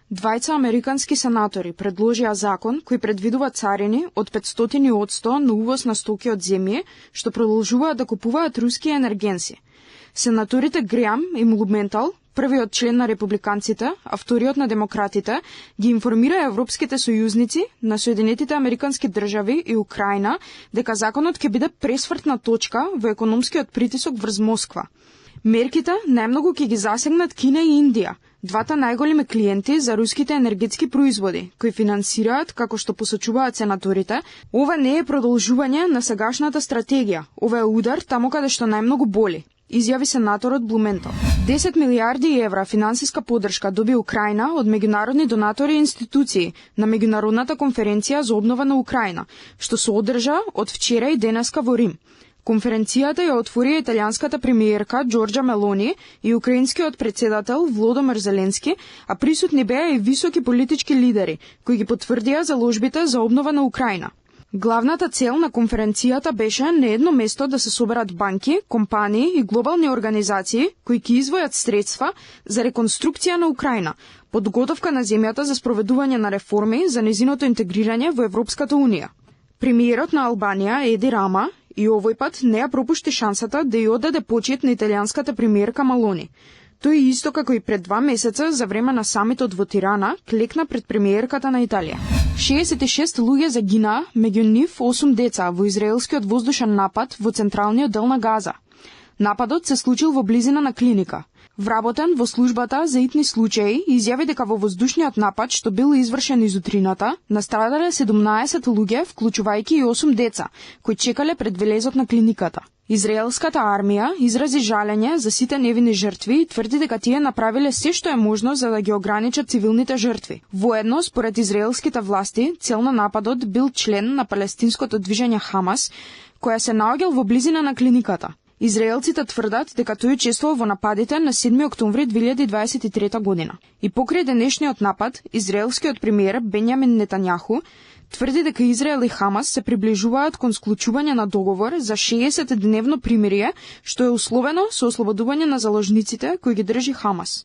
Двајца американски сенатори предложија закон кој предвидува царини од 500% на увоз на стоки од земји што продолжуваат да купуваат руски енергенси. Сенаторите Греам и Блументал, првиот член на републиканците, а вториот на демократите, ги информира европските сојузници на Соединетите американски држави и Украина дека законот ќе биде пресвртна точка во економскиот притисок врз Москва. Мерките најмногу ќе ги засегнат Кина и Индија, двата најголеми клиенти за руските енергетски производи, кои финансираат, како што посочуваат сенаторите. Ова не е продолжување на сегашната стратегија, ова е удар таму каде што најмногу боли, изјави сенаторот Блументал. 10 милиарди евра финансиска поддршка доби Украина од меѓународни донатори и институции на меѓународната конференција за обнова на Украина, што се одржа од вчера и денеска во Рим. Конференцијата ја отвори италијанската премиерка Џорџа Мелони и украинскиот председател Володомир Зеленски, а присутни беа и високи политички лидери, кои ги потврдија заложбите за обнова на Украина. Главната цел на конференцијата беше на едно место да се соберат банки, компании и глобални организации кои ќе извојат средства за реконструкција на Украина, подготовка на земјата за спроведување на реформи за незиното интегрирање во Европската унија. Премиерот на Албанија Еди Рама и овој пат не ја пропушти шансата да ја отдаде почит на италијанската премиерка Мелони. Тој исто како и пред 2 месеца за време на самитот во Тирана клекна пред премиерката на Италија. 66 луѓе загинаа, меѓу нив 8 деца во израелскиот воздушен напад во централниот дел на Газа. Нападот се случил во близина на клиника. Вработен во службата за итни случаи изјави дека во воздушниот напад што бил извршен изутрината, настрадале 17 луѓе, вклучувајќи и 8 деца, кои чекале пред влезот на клиниката. Израелската армија изрази жалење за сите невини жртви и тврди дека тие направиле се што е можно за да ги ограничат цивилните жртви. Воедно, според израелските власти, цел на нападот бил член на палестинското движење Хамас, која се наоѓал во близина на клиниката. Израелците тврдат дека тој учествувал во нападите на 7 октомври 2023 година. И покрај денешниот напад, израелскиот премиер Бенјамин Нетањаху тврди дека Израел и Хамас се приближуваат кон склучување на договор за 60-дневно примирие, што е условено со ослободување на заложниците кои ги држи Хамас.